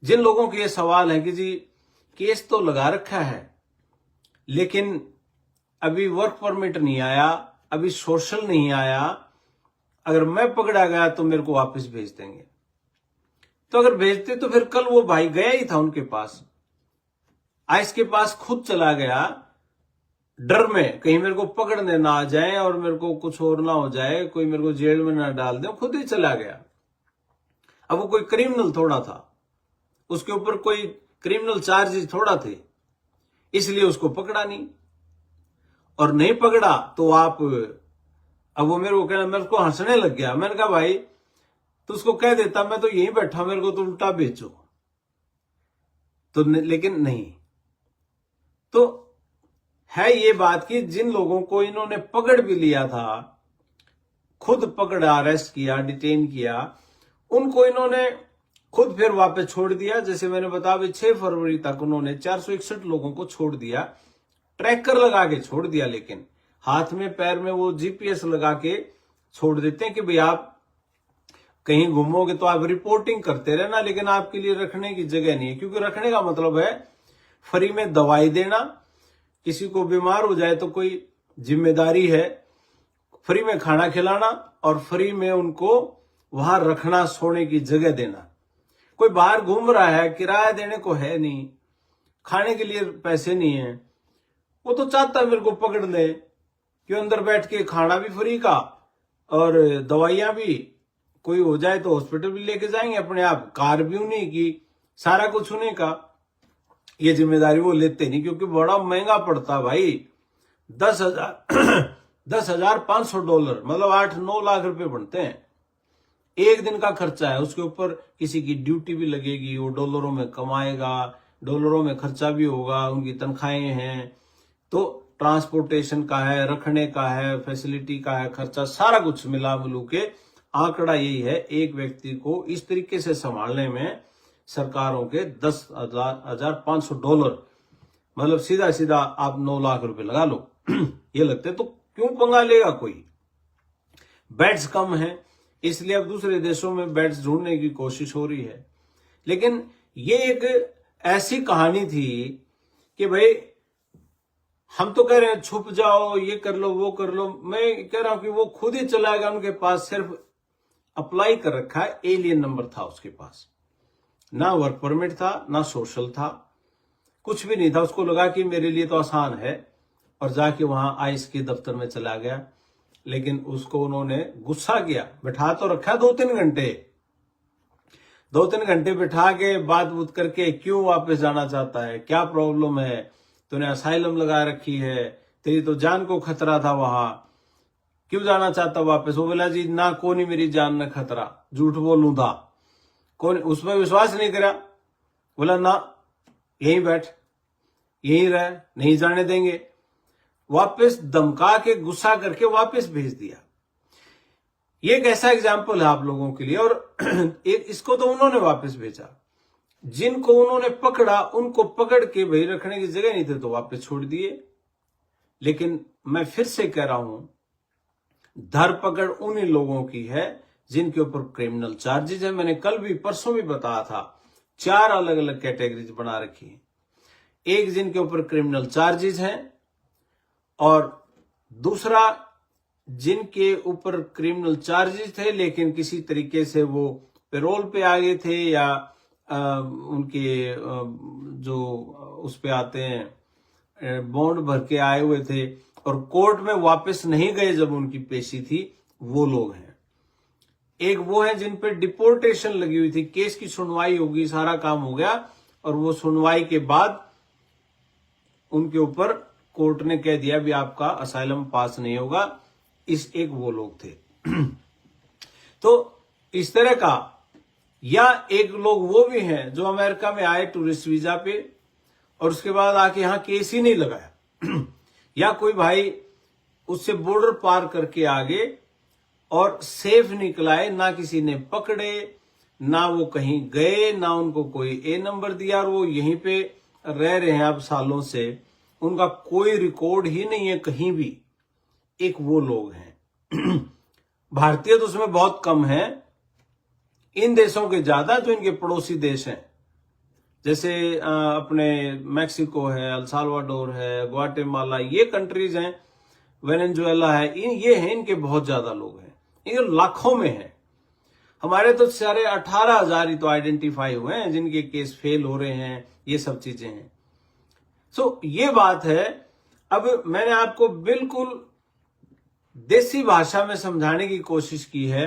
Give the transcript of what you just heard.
जिन लोगों के ये सवाल है कि जी केस तो लगा रखा है लेकिन अभी वर्क परमिट नहीं आया, अभी सोशल नहीं आया, अगर मैं पकड़ा गया तो मेरे को वापस भेज देंगे। तो अगर भेजते तो फिर कल वो भाई गया ही था उनके पास, आइस के पास खुद चला गया, डर में कहीं मेरे को पकड़ने ना आ जाए और मेरे को कुछ और ना हो जाए, कोई मेरे को जेल में ना डाल दे, खुद ही चला गया। अब वो कोई क्रिमिनल थोड़ा था, उसके ऊपर कोई क्रिमिनल चार्जेस थोड़ा थे, इसलिए उसको पकड़ा नहीं। और नहीं पकड़ा तो आप, अब वो मेरे को कहना, मेरे को हंसने लग गया। मैंने कहा भाई तो उसको कह देता मैं तो यहीं बैठा, मेरे को तो उल्टा बेचो। तो लेकिन नहीं। तो है ये बात कि जिन लोगों को इन्होंने पकड़ भी लिया था, खुद पकड़ अरेस्ट किया, डिटेन किया, उनको इन्होंने खुद फिर वापस छोड़ दिया। जैसे मैंने बताया 6 फरवरी तक उन्होंने 461 लोगों को छोड़ दिया, ट्रैकर लगा के छोड़ दिया, लेकिन हाथ में पैर में वो जीपीएस लगा के छोड़ देते हैं कि भाई आप कहीं घूमोगे तो आप रिपोर्टिंग करते रहना, लेकिन आपके लिए रखने की जगह नहीं है। क्योंकि रखने का मतलब है फ्री में दवाई देना, किसी को बीमार हो जाए तो कोई जिम्मेदारी है, फ्री में खाना खिलाना और फ्री में उनको वहां रखना, सोने की जगह देना। कोई बाहर घूम रहा है, किराया देने को है नहीं, खाने के लिए पैसे नहीं है, वो तो चाहता है मेरे को पकड़ ले कि अंदर बैठ के खाना भी फ्री का और दवाइयां भी, कोई हो जाए तो हॉस्पिटल भी लेके जाएंगे अपने आप, कार भी उन्हीं की, सारा कुछ उन्हीं का। ये जिम्मेदारी वो लेते नहीं क्योंकि बड़ा महंगा पड़ता भाई। 10,500 डॉलर मतलब 8-9 लाख रुपए बनते हैं। एक दिन का खर्चा है, उसके ऊपर किसी की ड्यूटी भी लगेगी, वो डॉलरों में कमाएगा, डॉलरों में खर्चा भी होगा, उनकी तनख्वाहें हैं, तो ट्रांसपोर्टेशन का है, रखने का है, फैसिलिटी का है, खर्चा सारा कुछ मिला मिलू के आंकड़ा यही है। एक व्यक्ति को इस तरीके से संभालने में सरकारों के 10,500 डॉलर मतलब सीधा सीधा आप 9 लाख रुपए लगा लो ये लगते तो क्यों पंगा लेगा कोई। बेड्स कम है इसलिए अब दूसरे देशों में बेड्स ढूंढने की कोशिश हो रही है। लेकिन ये एक ऐसी कहानी थी कि भाई हम तो कह रहे हैं छुप जाओ, ये कर लो, वो कर लो। मैं कह रहा हूं कि वो खुद ही चला गया, उनके पास सिर्फ अप्लाई कर रखा है, एलियन नंबर था उसके पास, ना वर्क परमिट था, ना सोशल था, कुछ भी नहीं था। उसको लगा कि मेरे लिए तो आसान है और जाके वहां आइस के दफ्तर में चला गया। लेकिन उसको उन्होंने गुस्सा किया, बैठा तो रखा 2-3 घंटे, 2-3 घंटे बैठा के बात बूत करके, क्यों वापस जाना चाहता है, क्या प्रॉब्लम है, तूने असाइलम लगा रखी है, तेरी तो जान को खतरा था वहां, क्यों जाना चाहता वापस। वो बोला जी ना को नहीं मेरी जान न खतरा, झूठ बोलूं था, कौन, उसमें विश्वास नहीं करा। बोला ना यहीं बैठ, यहीं रह, नहीं जाने देंगे। वापस धमका के गुस्सा करके वापस भेज दिया। ये एक ऐसा एग्जाम्पल है आप लोगों के लिए। और एक इसको तो उन्होंने वापस भेजा, जिनको उन्होंने पकड़ा उनको पकड़ के भाई रखने की जगह नहीं थे तो वापस छोड़ दिए। लेकिन मैं फिर से कह रहा हूं, धरपकड़ उन्हीं लोगों की है जिनके ऊपर क्रिमिनल चार्जेस है। मैंने कल भी परसों भी बताया था, 4 अलग अलग कैटेगरीज बना रखी है। एक जिनके ऊपर क्रिमिनल चार्जेस हैं, और दूसरा जिनके ऊपर क्रिमिनल चार्जेस थे लेकिन किसी तरीके से वो पेरोल पे आ गए थे, या उनके जो उस पे आते हैं बॉन्ड भर के आए हुए थे और कोर्ट में वापस नहीं गए जब उनकी पेशी थी, वो लोग हैं। एक वो है जिन पे डिपोर्टेशन लगी हुई थी, केस की सुनवाई होगी, सारा काम हो गया और वो सुनवाई के बाद उनके ऊपर कोर्ट ने कह दिया भी आपका असाइलम पास नहीं होगा। एक वो लोग थे तो इस तरह का। या एक लोग वो भी हैं जो अमेरिका में आए टूरिस्ट वीजा पे और उसके बाद आके यहां केस ही नहीं लगाया या कोई भाई उससे बॉर्डर पार करके आगे और सेफ निकलाए, ना किसी ने पकड़े, ना वो कहीं गए, ना उनको कोई ए नंबर दिया, और वो यहीं पे रह रहे हैं अब सालों से, उनका कोई रिकॉर्ड ही नहीं है कहीं भी। एक वो लोग हैं भारतीय तो उसमें बहुत कम है, इन देशों के ज्यादा जो इनके पड़ोसी देश हैं जैसे अपने मैक्सिको है, अल साल्वाडोर है, ग्वाटेमाला, ये कंट्रीज हैं, वेनेजुएला है, ये हैं, इनके बहुत ज्यादा लोग हैं, ये लाखों में हैं। हमारे तो सारे 18,000 ही तो आइडेंटिफाई हुए हैं जिनके केस फेल हो रहे हैं, ये सब चीजें हैं। सो ये बात है। अब मैंने आपको बिल्कुल देसी भाषा में समझाने की कोशिश की है